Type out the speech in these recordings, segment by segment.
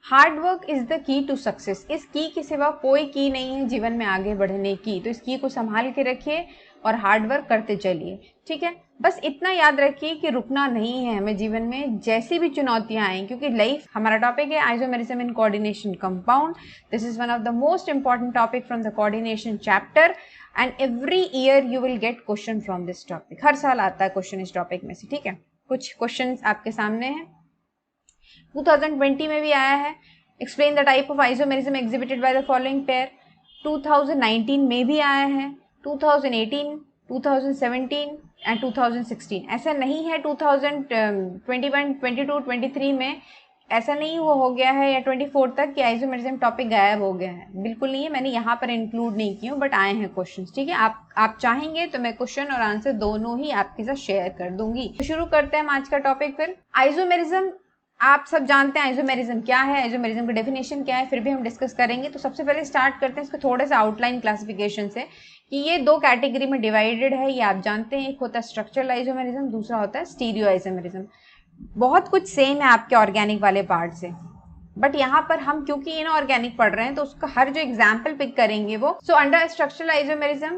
Hard work is the key to success. इस की के सिवा कोई की नहीं है जीवन में आगे बढ़ने की, तो इस की को संभाल के रखिए और हार्ड वर्क करते चलिए, ठीक है। बस इतना याद रखिए कि रुकना नहीं है हमें जीवन में, जैसी भी चुनौतियां आए, क्योंकि लाइफ, हमारा टॉपिक है isomerism in coordination compound. This is one of the most important topic from the coordination chapter and every year you will get question from this topic. हर साल आता है क्वेश्चन इस टॉपिक में से, ठीक है। कुछ क्वेश्चन आपके सामने हैं, 2020 में भी आया है। Explain the type of isomerism exhibited by the following pair. 2019 में भी आया है, 2018, 2017 एंड 2016। ऐसा नहीं है 2021, 22, 23 में ऐसा नहीं वो हो गया है या 24 तक कि आइसोमेरिज्म टॉपिक गायब हो गया है, बिल्कुल नहीं है। मैंने यहाँ पर इंक्लूड नहीं की हूँ, बट आए हैं क्वेश्चंस, ठीक है। आप चाहेंगे तो मैं क्वेश्चन और आंसर दोनों ही आपके साथ शेयर कर दूंगी। तो शुरू करते हैं आज का टॉपिक। फिर आइसोमेरिज्म आप सब जानते हैं आइसोमेरिज्म क्या है, आइसोमेरिज्म की डेफिनेशन क्या है, फिर भी हम डिस्कस करेंगे। तो सबसे पहले स्टार्ट करते हैं इसको थोड़े से आउटलाइन क्लासिफिकेशन से, कि ये दो कैटेगरी में डिवाइडेड है, ये आप जानते हैं। एक होता है स्ट्रक्चरल आइसोमेरिज्म, दूसरा होता है स्टीरियो आइसोमेरिज्म। बहुत कुछ सेम है आपके ऑर्गेनिक वाले पार्ट से, बट यहाँ पर हम क्योंकि इनऑर्गेनिक पढ़ रहे हैं तो उसका हर जो एग्जाम्पल पिक करेंगे वो। So under structural isomerism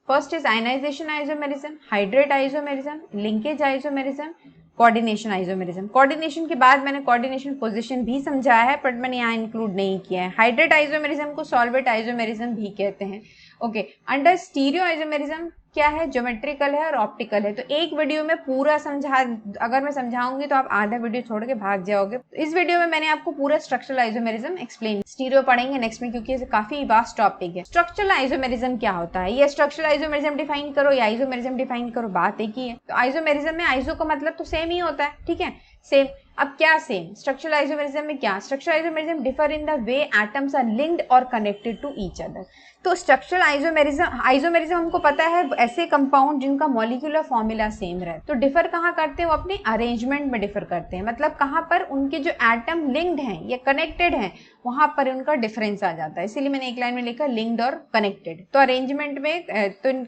first is ionization isomerism, hydrate isomerism, linkage isomerism, coordination isomerism. Coordination के बाद मैंने कोऑर्डिनेशन पोजीशन भी समझाया है, बट मैंने यहाँ इंक्लूड नहीं किया है। हाइड्रेट आइसोमेरिज्म को सॉल्वेट आइसोमेरिज्म भी कहते हैं, ओके। अंडर स्टीरियो आइसोमेरिज्म क्या है, ज्योमेट्रिकल है और ऑप्टिकल है। तो एक वीडियो में पूरा अगर मैं समझाऊंगी तो आप आधा वीडियो छोड़ के भाग जाओगे। इस वीडियो में मैंने आपको पूरा स्ट्रक्चरल आइसोमेरिज्म एक्सप्लेन, स्टीरियो पढ़ेंगे नेक्स्ट में, क्योंकि ये काफी वास्ट टॉपिक है। स्ट्रक्चरल आइसोमेरिज्म क्या होता है, ये स्ट्रक्चरल आइसोमेरिज्म डिफाइन करो या आइसोमेरिज्म डिफाइन करो, बात एक ही है। तो आइसोमेरिज्म में आइसो का मतलब तो सेम ही होता है, ठीक है, सेम। अब क्या सेम, स्ट्रक्चरल आइसोमेरिज्म में क्या, structural isomerism differ in the way atoms are linked और कनेक्टेड टू ईच अदर। तो स्ट्रक्चरल आइसोमेरिज्म हमको पता है ऐसे कंपाउंड जिनका मॉलिक्यूलर फॉर्मूला सेम रहे। तो डिफर कहाँ करते हैं, वो अपने अरेंजमेंट में डिफर करते हैं, मतलब कहाँ पर उनके जो एटम लिंक्ड हैं या कनेक्टेड हैं वहां पर उनका डिफरेंस आ जाता है। इसीलिए मैंने एक लाइन में लिखा लिंक्ड और कनेक्टेड। तो अरेंजमेंट में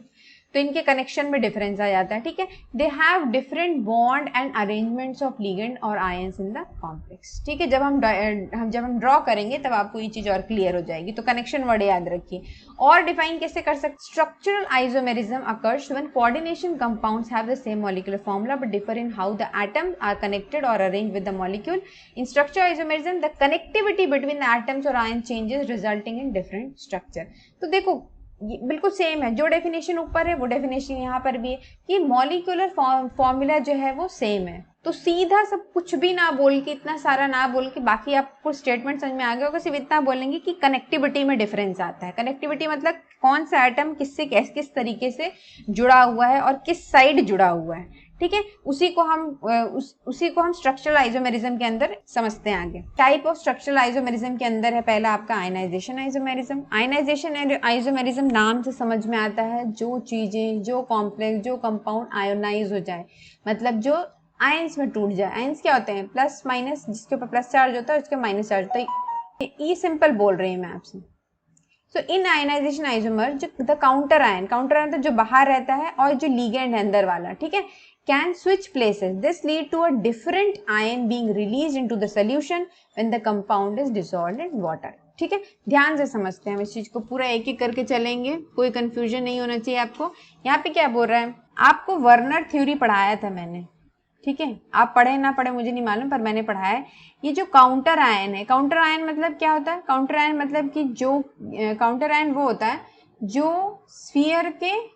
तो इनके कनेक्शन में डिफरेंस आ जाता है, ठीक है। They have different bond and arrangements of ligand और आयंस इन द कॉम्प्लेक्स, ठीक है। जब हम ड्रॉ करेंगे तब आपको ये चीज और क्लियर हो जाएगी। तो कनेक्शन वर्ड याद रखिए। और डिफाइन कैसे कर सकते, structural isomerism occurs when coordination compounds have the same molecular formula but differ in how the atoms are connected or arranged with the molecule. In structural isomerism the connectivity between the atoms or ion changes resulting in different structure. तो देखो ये बिल्कुल same है, जो definition ऊपर है वो definition यहाँ पर भी है, कि मॉलिक्यूलर फॉर्मूला जो है वो सेम है। तो सीधा सब कुछ भी ना बोल के, इतना सारा ना बोल के, बाकी आपको स्टेटमेंट समझ में आ गया होगा, सिर्फ इतना बोलेंगे कि कनेक्टिविटी में डिफरेंस आता है। कनेक्टिविटी मतलब कौन सा एटम किससे किस तरीके से जुड़ा हुआ है और किस साइड जुड़ा हुआ है, ठीक है। उसी को हम स्ट्रक्चरल आइसोमेरिज्म के अंदर समझते हैं आगे। टाइप ऑफ स्ट्रक्चरल आइसोमेरिज्म के अंदर है पहला आपका आयनाइजेशन आइसोमेरिज्म। आयनाइजेशन आइसोमेरिज्म नाम से समझ में आता है जो चीजें, जो कॉम्प्लेक्स, जो कंपाउंड आयोनाइज हो जाए, मतलब जो आयंस में टूट जाए। आयंस क्या होते हैं, प्लस माइनस, जिसके ऊपर प्लस चार्ज होता है उसके माइनस चार्ज होता है। ये सिंपल बोल रही हूँ मैं आपसे। सो इन आयनाइजेशन आइसोमर जो द काउंटर आयन मतलब जो बाहर रहता है और जो लीगेंड है अंदर वाला, ठीक है, can switch places. This lead to a different ion being released into the solution when the compound is dissolved in water. ठीक है, ध्यान से समझते हैं हम इस चीज को, पूरा एक एक करके चलेंगे, कोई कंफ्यूजन नहीं होना चाहिए आपको। यहाँ पे क्या बोल रहा है, आपको वर्नर थ्योरी पढ़ाया था मैंने, ठीक है, आप पढ़े ना पढ़े मुझे नहीं मालूम, पर मैंने पढ़ाया है। ये जो काउंटर आयन है, काउंटर आयन मतलब क्या होता है, काउंटर आयन मतलब कि जो काउंटर आयन वो होता है जो स्फीयर के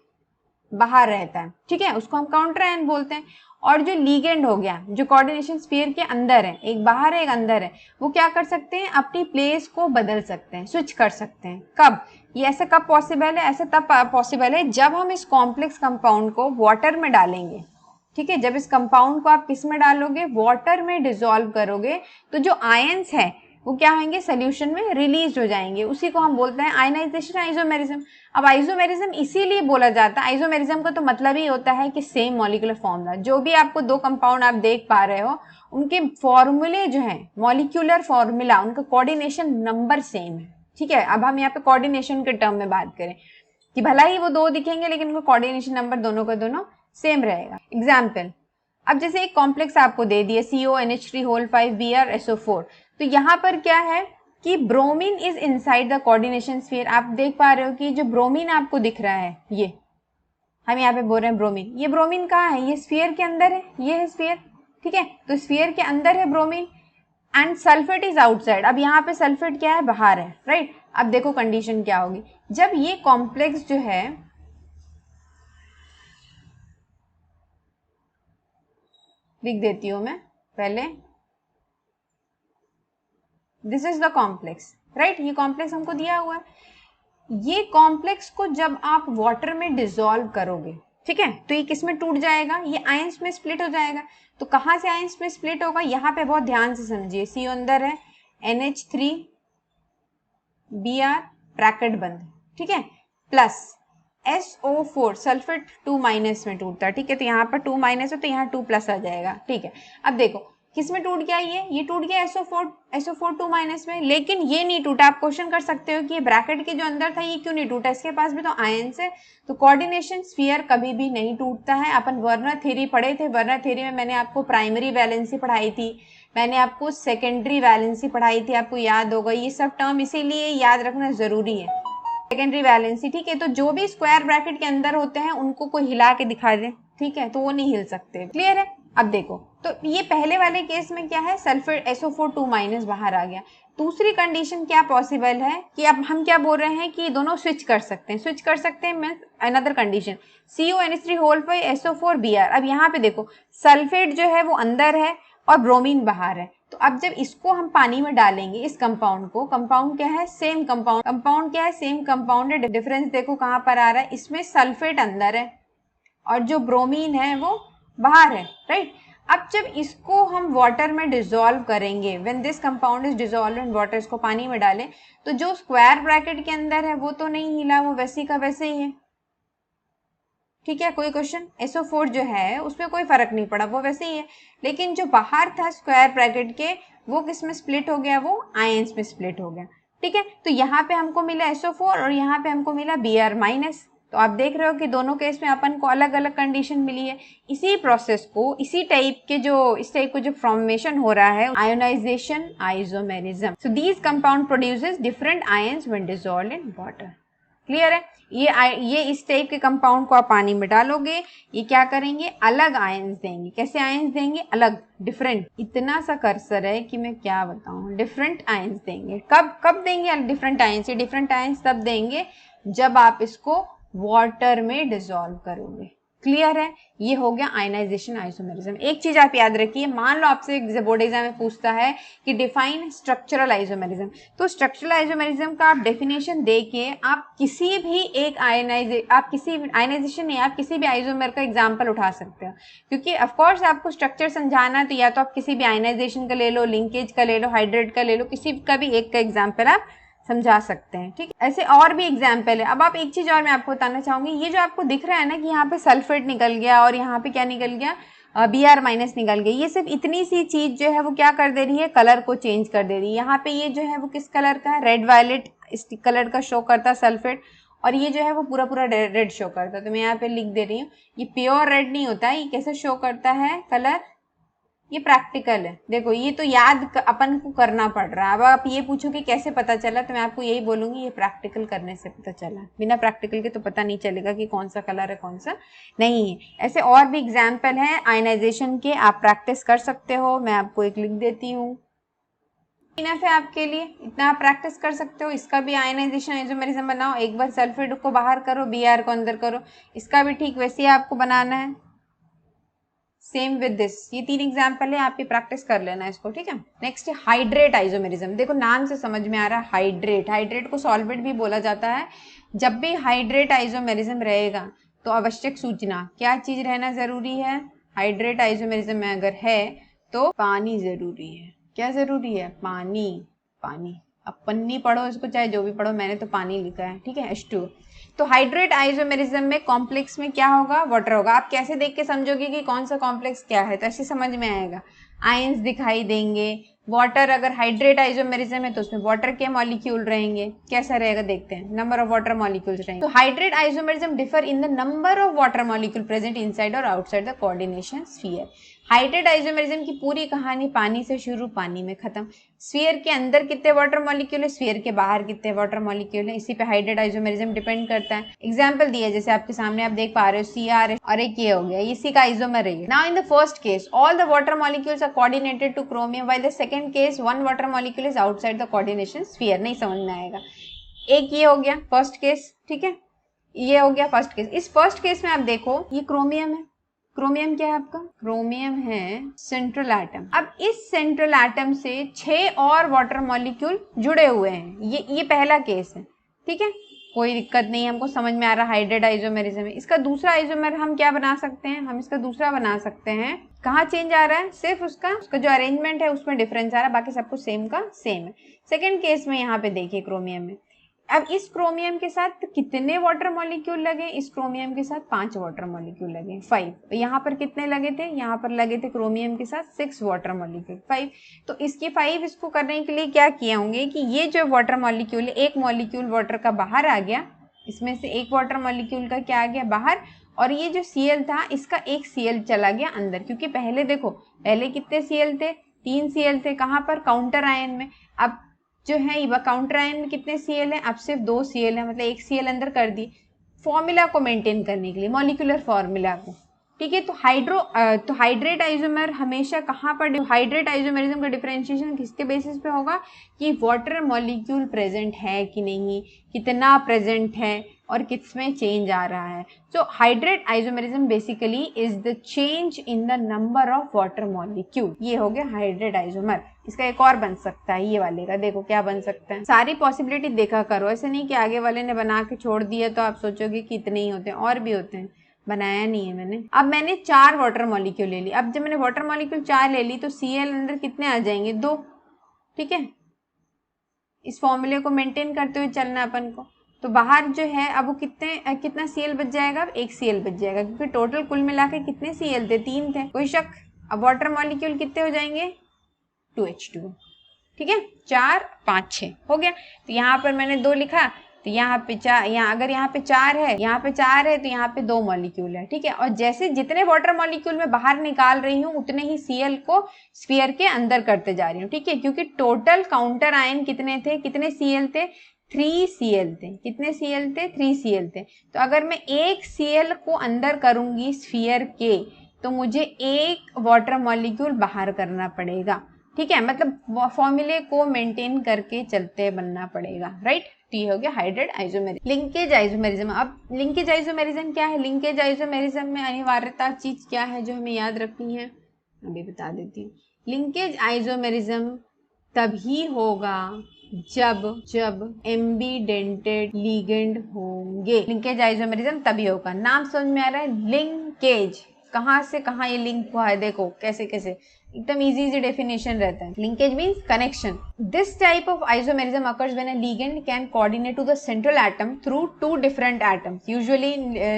बाहर रहता है, ठीक है, उसको हम काउंटर आयन बोलते हैं। और जो लीगेंड हो गया, जो कोऑर्डिनेशन स्फीयर के अंदर है, एक बाहर है एक अंदर है, वो क्या कर सकते हैं, अपनी प्लेस को बदल सकते हैं, स्विच कर सकते हैं। कब, ये ऐसा कब पॉसिबल है, ऐसा तब पॉसिबल है जब हम इस कॉम्प्लेक्स कंपाउंड को वाटर में डालेंगे, ठीक है। जब इस कंपाउंड को आप किस में डालोगे, वाटर में डिसॉल्व करोगे, तो जो आयंस है वो क्या होंगे, सोल्यूशन में रिलीज हो जाएंगे। उसी को हम बोलते हैं आयनाइजेशन आइसोमेरिज्म। अब आइसोमेरिज्म इसीलिए बोला जाता है, आइसोमेरिज्म का तो मतलब ही होता है कि सेम मॉलिक्यूलर फॉर्मूला। जो भी आपको दो कंपाउंड आप देख पा रहे हो उनके फॉर्मूले जो है, मॉलिक्यूलर फॉर्मूला, उनका कोऑर्डिनेशन नंबर सेम है, ठीक है। अब हम यहाँ पे कोऑर्डिनेशन के टर्म में बात करें कि भला ही वो दो दिखेंगे लेकिन उनका कोऑर्डिनेशन नंबर दोनों का दोनों सेम रहेगा। एग्जाम्पल, अब जैसे एक कॉम्प्लेक्स आपको दे दिया CONH3 होल 5 BrSO4, तो यहाँ पर क्या है कि bromine is inside the coordination sphere. आप देख पा रहे हो कि जो ब्रोमीन आपको दिख रहा है, ये हम यहाँ पे बोल रहे हैं ब्रोमीन, ये ब्रोमीन कहाँ है, ये स्फीयर के अंदर है, ये है स्फीयर, ठीक है। तो स्फीयर के अंदर है bromine and sulphate is outside. अब यहाँ पे सल्फेट क्या है, बाहर है, राइट। अब देखो कंडीशन क्या होगी, जब ये कॉम्प्लेक्स जो है लिख देती हूं मैं पहले, this is the complex, right. ये कॉम्प्लेक्स हमको दिया हुआ है। ये कॉम्प्लेक्स को जब आप वाटर में डिसॉल्व करोगे, ठीक है, तो ये किस में टूट जाएगा, ये आयंस में स्प्लिट हो जाएगा। तो कहाँ से आयंस में स्प्लिट होगा, यहाँ पे बहुत ध्यान से समझिए। सी अंदर है, NH3 Br ब्रैकेट बंद, ठीक है, प्लस SO4 सल्फेट 2 माइनस में टूटता है, ठीक है। तो यहाँ पर 2 माइनस है तो यहाँ 2 प्लस आ जाएगा, ठीक है। अब देखो किस में टूट गया, ये टूट गया SO4 2 माइनस में, लेकिन ये नहीं टूटा। आप क्वेश्चन कर सकते हो कि ये ब्रैकेट के जो अंदर था ये क्यों नहीं टूटा, इसके पास भी तो आयंस है। तो कोऑर्डिनेशन स्फीयर कभी भी नहीं टूटता है। अपन वर्नर थ्योरी पढ़े थे, वर्नर थ्योरी में मैंने आपको प्राइमरी वैलेंसी पढ़ाई थी, मैंने आपको सेकेंडरी वैलेंसी पढ़ाई थी, आपको याद होगा। ये सब टर्म इसीलिए याद रखना जरूरी है। सेकेंडरी वैलेंसी, ठीक है, तो जो भी स्क्वायर ब्रैकेट के अंदर होते हैं उनको कोई हिला के दिखा दे, ठीक है, तो वो नहीं हिल सकते, क्लियर है। अब देखो, तो ये पहले वाले केस में क्या है, सल्फेट SO4 2 माइनस बाहर आ गया। दूसरी कंडीशन क्या पॉसिबल है कि अब हम क्या बोल रहे हैं कि दोनों स्विच कर सकते हैं, स्विच कर सकते हैं means another condition, CONH3 whole by SO4 Br। अब यहाँ पे देखो सल्फेट जो है वो अंदर है और ब्रोमीन बाहर है। तो अब जब इसको हम पानी में डालेंगे, इस कंपाउंड को, कंपाउंड क्या है, सेम कंपाउंड, कंपाउंड क्या है, सेम कंपाउंड है। डिफरेंस देखो कहाँ पर आ रहा है, इसमें सल्फेट अंदर है और जो ब्रोमीन है वो बाहर है, राइट। अब जब इसको हम वाटर में डिसॉल्व करेंगे, when this compound is dissolve in water, इसको पानी में डालें, तो जो स्क्वायर ब्रैकेट के अंदर है वो तो नहीं हिला, वो वैसे का वैसे ही है, ठीक है। कोई क्वेश्चन, SO4 जो है उसमें कोई फर्क नहीं पड़ा, वो वैसे ही है। लेकिन जो बाहर था स्क्वायर ब्रैकेट के, वो किस में स्प्लिट हो गया, वो आयंस में स्प्लिट हो गया, ठीक है। तो यहाँ पे हमको मिला SO4 और यहाँ पे हमको मिला Br माइनस। तो आप देख रहे हो कि दोनों केस में अपन को अलग अलग कंडीशन मिली है। इसी प्रोसेस को, इसी टाइप के जो, इस टाइप को जो फॉर्मेशन हो रहा है, ionization isomerism. So these compound produces different ions when dissolved in water, clear है। ये इस टाइप के कंपाउंड को आप पानी में डालोगे, ये क्या करेंगे, अलग आयंस देंगे। कैसे आयंस देंगे, अलग, डिफरेंट। इतना सा कर्सर है कि मैं क्या बताऊं, डिफरेंट आयंस देंगे। कब देंगे डिफरेंट आयंस, ये डिफरेंट आयंस तब देंगे जब आप इसको वाटर में डिसॉल्व करोगे, क्लियर है। ये हो गया आयनाइजेशन आइसोमेरिज्म। एक चीज आप याद रखिए, मान लो आपसे बोर्ड एग्जाम में पूछता है कि डिफाइन स्ट्रक्चरल आइसोमेरिज्म, तो स्ट्रक्चरल आइसोमेरिज्म का आप डेफिनेशन देके आप किसी भी एक आयनाइजेशन नहीं, आप किसी भी आइसोमेर का एग्जाम्पल उठा सकते हो। क्योंकि ऑफकोर्स आपको स्ट्रक्चर समझाना है, तो या तो आप किसी भी आयनाइजेशन का ले लो, लिंकेज का ले लो, हाइड्रेट का ले लो, किसी का भी एक का एग्जाम्पल आप समझा सकते हैं, ठीक है। ऐसे और भी एग्जाम्पल है। अब आप एक चीज और मैं आपको बताना चाहूंगी, ये जो आपको दिख रहा है ना कि यहाँ पे सल्फेट निकल गया और यहाँ पे क्या निकल गया, Br माइनस निकल गया, ये सिर्फ इतनी सी चीज जो है वो क्या कर दे रही है, कलर को चेंज कर दे रही है। यहाँ पे ये जो है वो किस कलर का है, रेड वायलेट इस कलर का शो करता है सल्फेट, और ये जो है वो पूरा रेड शो करता है। तो मैं यहाँ पे लिख दे रही हूँ, ये प्योर रेड नहीं होता है, ये कैसे शो करता है कलर, ये प्रैक्टिकल है। देखो ये तो याद अपन को करना पड़ रहा है। अब आप ये पूछो कि कैसे पता चला, तो मैं आपको यही बोलूंगी, ये प्रैक्टिकल करने से पता चला। बिना प्रैक्टिकल के तो पता नहीं चलेगा कि कौन सा कलर है कौन सा नहीं है। ऐसे और भी एग्जाम्पल हैं आयनाइजेशन के, आप प्रैक्टिस कर सकते हो। मैं आपको एक लिख देती हूँ, इनफ है आपके लिए, इतना आप प्रैक्टिस कर सकते हो। इसका भी आयनाइजेशन आइसोमेरिज्म बनाओ, एक बार सल्फेट को बाहर करो, Br को अंदर करो, इसका भी ठीक वैसे ही आपको बनाना है, सेम विद दिस। ये 3 एग्जाम्पल है, आप ये प्रैक्टिस कर लेना इसको, ठीक है। नेक्स्ट है हाइड्रेट आइसोमेरिज्म। देखो नाम से समझ में आ रहा है हाइड्रेट, हाइड्रेट को सॉल्वेंट भी बोला जाता है। जब भी हाइड्रेट आइसोमेरिज्म रहेगा तो आवश्यक सूचना क्या चीज रहना जरूरी है, हाइड्रेट आइसोमेरिज्म में अगर है तो पानी जरूरी है। क्या जरूरी है, पानी, पानी। अब पन्नी पढ़ो इसको, चाहे जो भी पढ़ो, मैंने तो पानी लिखा है, ठीक है, H2। तो हाइड्रेट आइसोमेरिज्म में कॉम्प्लेक्स में क्या होगा, वाटर होगा। आप कैसे देख के समझोगे कि कौन सा कॉम्प्लेक्स क्या है, तो ऐसे समझ में आएगा, आयंस दिखाई देंगे। वाटर, अगर हाइड्रेट आइसोमेरिज्म है तो उसमें वाटर के मॉलिक्यूल रहेंगे। कैसा रहेगा देखते हैं, नंबर ऑफ वाटर मॉलिक्यूल्स रहेंगे। तो hydrate isomerism differ in the number of water molecule present inside or outside the coordination sphere. Hydrate isomerism की पूरी कहानी पानी से शुरू, पानी में खत्म। स्फीयर के अंदर कितने वाटर मॉलिक्यूल है, स्फीयर के बाहर कितने वाटर मॉलिक्यूल है, इसी पे हाइड्रेट आइसोमेरिज्म डिपेंड करता है। एग्जांपल दिया जैसे आपके सामने, आप देख पा रहे हो CR और एक ये हो गया, इसी का आइसोमर है। Now in the first case all the water molecules are coordinated to chromium, while the second case one water molecule is outside the coordination sphere. नहीं समझ में आएगा। एक ये हो गया फर्स्ट केस, ठीक है, ये हो गया फर्स्ट केस। इस फर्स्ट केस में आप देखो ये क्रोमियम है। क्रोमियम क्या है आपका, क्रोमियम है सेंट्रल एटम। अब इस सेंट्रल एटम से 6 और वाटर मॉलिक्यूल जुड़े हुए हैं। ये पहला केस है, ठीक है, कोई दिक्कत नहीं, हमको समझ में आ रहा हाइड्रेट आइसोमेरिज्म है। इसका दूसरा आइसोमर हम क्या बना सकते हैं, हम इसका दूसरा बना सकते हैं। कहाँ चेंज आ रहा है, सिर्फ उसका जो अरेंजमेंट है उसमें डिफरेंस आ रहा है, बाकी सब कुछ सेम का सेम है। सेकेंड केस में यहाँ पे देखिए क्रोमियम में, अब इस क्रोमियम के साथ कितने वाटर मॉलिक्यूल लगे, इस क्रोमियम के साथ 5 वाटर मॉलिक्यूल लगे, 5। यहाँ पर कितने लगे थे, यहाँ पर लगे थे क्रोमियम के साथ 6 वाटर मॉलिक्यूल, 5। तो इसके 5 इसको करने के लिए क्या किए होंगे कि ये जो वाटर मॉलिक्यूल है, एक मॉलिक्यूल वाटर का बाहर आ गया, इसमें से एक वाटर मॉलिक्यूल का क्या आ गया बाहर, और ये जो Cl था इसका एक Cl चला गया अंदर, क्योंकि पहले देखो, पहले कितने Cl थे, 3 Cl थे, कहाँ पर, काउंटर आयन में। अब जो है काउंटर आयन में कितने Cl है, अब सिर्फ 2 Cl है, मतलब एक Cl अंदर कर दी फॉर्मूला को मेंटेन करने के लिए, मॉलिक्यूलर फॉर्मूला को, ठीक है। तो हाइड्रेट आइसोमर हमेशा कहाँ पर, हाइड्रेट आइसोमेरिज्म का डिफरेंशिएशन किसके बेसिस पे होगा कि वाटर मॉलिक्यूल प्रेजेंट है कि नहीं, कितना प्रेजेंट है और किसमें चेंज आ रहा है। So hydrate isomerism basically is the change in the number of water molecule. ये हो गया हाइड्रेट आइसोमर। इसका एक और बन सकता है, ये वाले का देखो क्या बन सकता है। सारी पॉसिबिलिटी देखा करो, ऐसे नहीं कि आगे वाले ने बना के छोड़ दिया तो आप सोचोगे कि इतने ही होते हैं, और भी होते हैं, बनाया नहीं है मैंने। अब मैंने 4 वाटर मॉलिक्यूल ले ली। अब जब मैंने वाटर मॉलिक्यूल 4 ले ली तो Cl अंदर कितने आ जाएंगे, 2, ठीक है। इस फॉर्मूले को मेंटेन करते हुए चलना अपन को। तो बाहर जो है अब वो कितना Cl बच जाएगा, अब 1 Cl बच जाएगा, क्योंकि टोटल कुल मिला के कितने Cl थे, 3 थे, कोई शक। अब वाटर मॉलिक्यूल कितने हो जाएंगे, 2H2, ठीक है, 4 5 6 हो गया। तो यहाँ पर मैंने 2 लिखा, तो यहाँ पे 4, अगर यहाँ पे 4 है, यहाँ पे 4 है, तो यहाँ पे 2 मॉलिक्यूल है, ठीक है। और जैसे जितने वाटर मॉलिक्यूल मैं बाहर निकाल रही हूँ उतने ही Cl को स्फीयर के अंदर करते जा रही हूँ, ठीक है, क्योंकि टोटल काउंटर आयन कितने थे, कितने Cl थे, 3 Cl थे। कितने Cl थे, 3 Cl थे। तो अगर मैं एक Cl को अंदर करूंगी स्फीयर के, तो मुझे एक वाटर मॉलिक्यूल बाहर करना पड़ेगा, ठीक है, मतलब फॉर्मूले को मेंटेन करके चलते बनना पड़ेगा, राइट। टी हो गया हाइड्रेट आइसोमेरिज्म। लिंकेज आइसोमेरिज्म, अब लिंकेज आइसोमेरिज्म क्या है, लिंकेज आइसोमेरिज्म में अनिवार्यता चीज क्या है जो हमें याद रखनी है, अभी बता देती हूँ। लिंकेज आइसोमेरिज्म तभी होगा जब एम्बिडेंटेड लिगेंड होंगे। लिंकेज आइसोमेरिज्म तभी होगा, नाम समझ में आ रहा है, लिंकेज, कहाँ से कहाँ ये लिंक हुआ है, देखो कैसे कैसे, एकदम इजी डेफिनेशन रहता है। Linkage means connection. This type of isomerism occurs when a ligand can coordinate to the central atom through 2 different atoms. Usually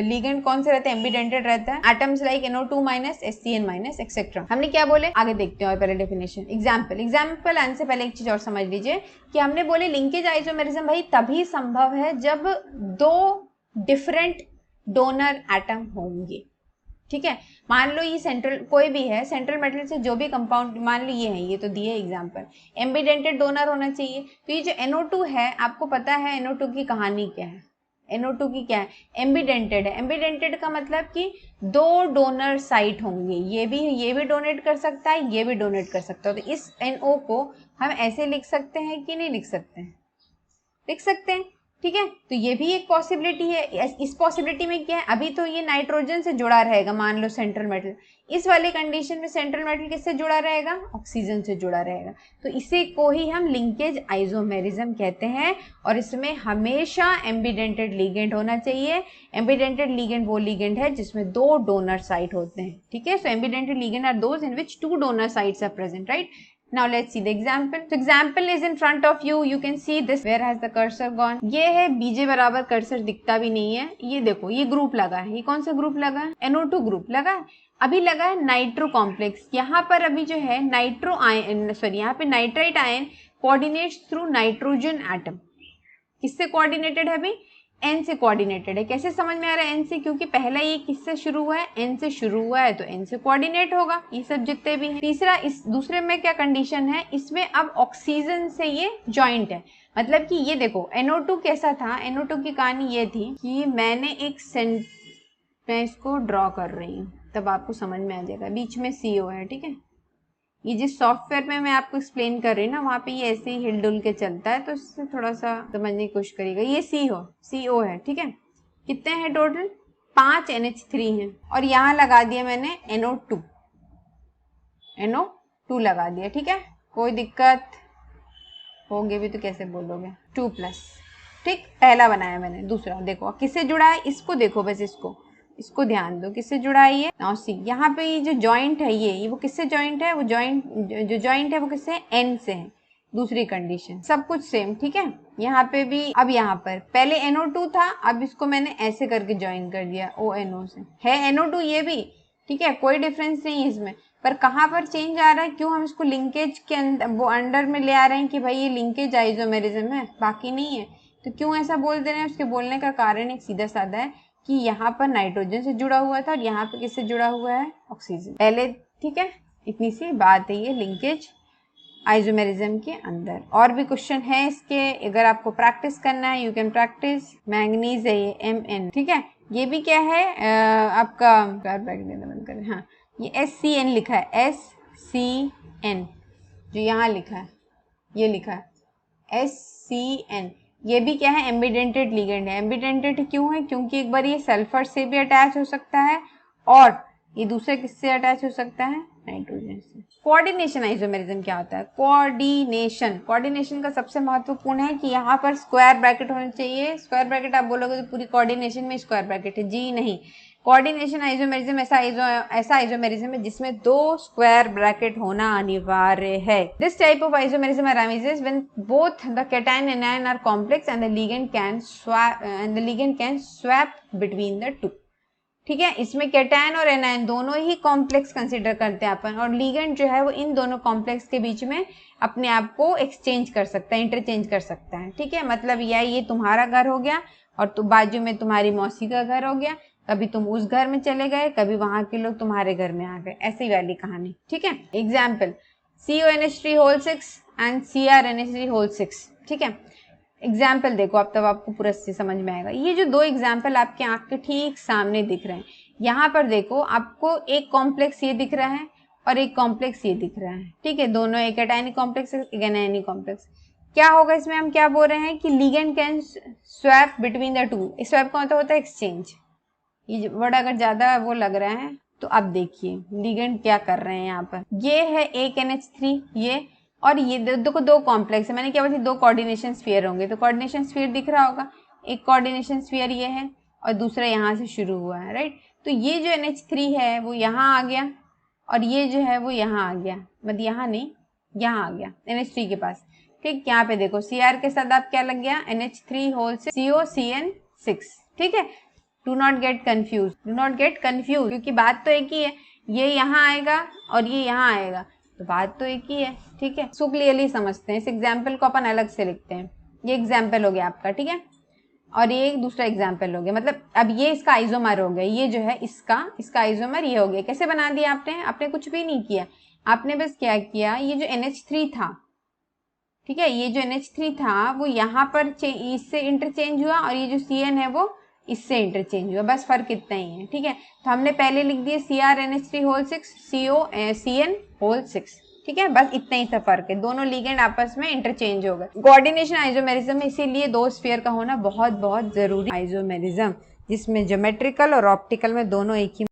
ligand कौन से रहते हैं, एम्बिडेंटेड रहता है, atoms like NO2-, SCN-, etcetera. हमने क्या बोले, आगे देखते हैं और पहले डेफिनेशन। एग्जाम्पल आने से पहले एक चीज और समझ लीजिए कि हमने बोले लिंकेज आइसोमेरिज्म भाई तभी संभव है जब 2 डिफरेंट डोनर एटम होंगे, ठीक है। मान लो ये सेंट्रल कोई भी है, सेंट्रल मेटल से जो भी कंपाउंड, मान लो ये है, ये तो दिए एग्जांपल, एम्बिडेंटेड डोनर होना चाहिए। तो ये जो NO2 है, आपको पता है NO2 की कहानी क्या है, NO2 की क्या है, एम्बिडेंटेड है। एम्बिडेंटेड का मतलब कि 2 डोनर साइट होंगे, ये भी डोनेट कर सकता है, ये भी डोनेट कर सकता है। तो इस NO को हम ऐसे लिख सकते हैं कि नहीं लिख सकते हैं, लिख सकते हैं, ठीक है। तो ये भी एक पॉसिबिलिटी है। इस पॉसिबिलिटी में क्या है, अभी तो ये नाइट्रोजन से जुड़ा रहेगा, मान लो सेंट्रल मेटल, इस वाले कंडीशन में सेंट्रल मेटल किससे जुड़ा रहेगा, ऑक्सीजन से जुड़ा रहेगा। तो इसे को ही हम लिंकेज आइसोमेरिज्म कहते हैं, और इसमें हमेशा एम्बिडेंटेड लिगेंड होना चाहिए। एम्बिडेंटेड लिगेंड वो लिगेंड है जिसमें 2 डोनर साइट होते हैं, ठीक है। So ambidentate ligand are those in which 2 donor sites are present, right? Now let's see the example. So example is in front of you. You can see this. Where has the cursor gone? ये है BJ बराबर, cursor दिखता भी नहीं है। ये देखो ये ग्रुप लगा है, ये कौन सा ग्रुप लगा है, NO2 ग्रुप लगा है। अभी लगा है नाइट्रो कॉम्प्लेक्स। यहाँ पर अभी जो है नाइट्रो आयन, सॉरी यहाँ पे nitrite ion coordinates through nitrogen atom. किससे कोऑर्डिनेटेड है अभी, एन से कोऑर्डिनेटेड है। कैसे समझ में आ रहा है एन से? क्योंकि पहला ये किससे शुरू हुआ है? एन से शुरू हुआ है, तो एन से कोऑर्डिनेट होगा ये सब जितने भी हैं। तीसरा, इस दूसरे में क्या कंडीशन है? इसमें अब ऑक्सीजन से ये जॉइंट है, मतलब कि ये देखो NO2 कैसा था? NO2 की कहानी ये थी कि मैं इसको ड्रॉ कर रही हूँ तब आपको समझ में आ जाएगा। बीच में CO है, ठीक है। ये जिस सॉफ्टवेयर में मैं आपको एक्सप्लेन कर रही हूँ ना, वहाँ पे ये ऐसे ही हिल डुल के चलता है, तो इससे थोड़ा सा समझने की कोशिश करिएगा। ये CO है, ठीक है। कितने हैं टोटल? 5 NH3 हैं, और यहाँ लगा दिया मैंने NO2 लगा दिया, ठीक है। कोई दिक्कत होगी भी तो कैसे बोलोगे? 2+, ठीक। पहला बनाया मैंने। दूसरा देखो किससे जुड़ा है, इसको देखो, बस इसको ध्यान दो, किससे जुड़ा है ये? नाउ सी, यहाँ पे ये जो जॉइंट है ये वो किससे जॉइंट है? वो जो जॉइंट है वो किससे? N से है। दूसरी कंडीशन, सब कुछ सेम, ठीक है। यहाँ पे भी, अब यहाँ पर पहले NO2 था, अब इसको मैंने ऐसे करके ज्वाइन कर दिया ONO से, है NO2 ये भी, ठीक है। कोई डिफरेंस नहीं है इसमें, पर कहाँ पर चेंज आ रहा है? क्यों हम इसको लिंकेज के अंदर, वो अंडर में ले आ रहे हैं कि भाई ये लिंकेज आइसोमेरिज्म है, बाकी नहीं है। तो क्यों ऐसा बोल दे रहे हैं? उसके बोलने का कारण एक सीधा साधा है कि यहाँ पर नाइट्रोजन से जुड़ा हुआ था और यहाँ पे किससे जुड़ा हुआ है? ऑक्सीजन पहले, ठीक है। इतनी सी बात है ये लिंकेज आइसोमेरिज्म के अंदर। और भी क्वेश्चन है इसके, अगर आपको प्रैक्टिस करना है यू कैन प्रैक्टिस। मैंगनीज है ये Mn, ठीक है। ये भी क्या है? आपका ब्रैकेट देना बंद करें, हाँ, ये SCN लिखा है, SCN जो यहाँ लिखा है, ये लिखा है SCN। ये भी क्या है? एम्बिडेंटेड लिगेंड है। एम्बिडेंटेड क्यों है? क्योंकि एक बार ये सल्फर से भी अटैच हो सकता है और ये दूसरे किससे अटैच हो सकता है? नाइट्रोजन से। कोऑर्डिनेशन आइसोमेरिज्म क्या होता है? कोऑर्डिनेशन का सबसे महत्वपूर्ण है कि यहाँ पर स्क्वायर ब्रैकेट होना चाहिए। स्क्वायर ब्रैकेट आप बोलोगे तो पूरी कोऑर्डिनेशन में स्क्वायर ब्रैकेट है, जी नहीं। कोऑर्डिनेशन आइसोमेरिज्म ऐसा आइसोमेरिज्म है जिसमें 2 स्क्वायर ब्रैकेट होना अनिवार्य है। This type of isomerism arises when both the cation and anion are complex and the ligand can swap between the two, ठीक है। इसमें कैटायन और एनायन दोनों ही कॉम्प्लेक्स कंसिडर करते हैं अपन, और लिगेंड जो है वो इन दोनों कॉम्प्लेक्स के बीच में अपने आप को एक्सचेंज कर सकता है, इंटरचेंज कर सकता है, ठीक है। मतलब ये तुम्हारा घर हो गया और तो बाजू में तुम्हारी मौसी का घर हो गया, कभी तुम उस घर में चले गए, कभी वहां के लोग तुम्हारे घर में आ गए, ऐसी वाली कहानी, ठीक है। एग्जाम्पल, CONH3 एंड CrNH3, ठीक है। एग्जाम्पल देखो, अब तब आपको पूरा से समझ में आएगा। ये जो 2 एग्जाम्पल आपके आंख के ठीक सामने दिख रहे हैं, यहाँ पर देखो आपको एक कॉम्प्लेक्स ये दिख रहा है और एक कॉम्प्लेक्स ये दिख रहा है, ठीक है। दोनों एक एटायनिक कॉम्प्लेक्स, एक एनायनिक कॉम्प्लेक्स। क्या होगा इसमें? हम क्या बोल रहे हैं कि ligand can swap between the two. Swap का मतलब होता है एक्सचेंज। ये वर्ड अगर ज्यादा वो लग रहा है तो अब देखिए लिगेंड क्या कर रहे हैं यहाँ पर। ये है एक NH3 ये, और ये देखो 2 कॉम्प्लेक्स है। मैंने क्या बोला? 2 कोऑर्डिनेशन स्फीयर होंगे, तो कोऑर्डिनेशन स्फीयर दिख रहा होगा। एक कोऑर्डिनेशन स्फीयर ये है और दूसरा यहाँ से शुरू हुआ है, राइट। तो ये जो NH3 है वो यहाँ आ गया और ये जो है वो यहाँ आ गया, मतलब यहाँ नहीं, यहाँ आ गया NH3 के पास, ठीक। यहाँ पे देखो Cr के साथ आप क्या लग गया? NH3 होल से COCN6, ठीक है। डू नॉट गेट कंफ्यूज, क्योंकि बात तो एक ही है। ये यहाँ आएगा और ये यहाँ आएगा, तो बात तो एक ही है, ठीक है। सो क्लियरली समझते हैं। इस एग्जाम्पल को अपन अलग से लिखते हैं। ये एग्जाम्पल हो गया आपका, ठीक है, और ये एक दूसरा एग्जाम्पल हो गया। मतलब अब ये इसका आइसोमर हो गया, ये जो है इसका आइसोमर ये हो गया। कैसे बना दिया आपने कुछ भी नहीं किया, आपने बस क्या किया, ये जो NH3 था, ठीक है, ये जो NH3 था वो यहाँ पर इससे इंटरचेंज हुआ और ये जो CN है वो इससे इंटरचेंज हुआ, बस फर्क इतना ही है, ठीक है। तो हमने पहले लिख दिए CrNH3 COCN6, ठीक है, बस इतना ही सा फर्क है। दोनों लिगेंड आपस में इंटरचेंज हो गए। कोऑर्डिनेशन आइसोमेरिज्म में इसीलिए 2 स्फीयर का होना बहुत बहुत जरूरी आइसोमेरिज्म, जिसमें ज्योमेट्रिकल और ऑप्टिकल में दोनों एक ही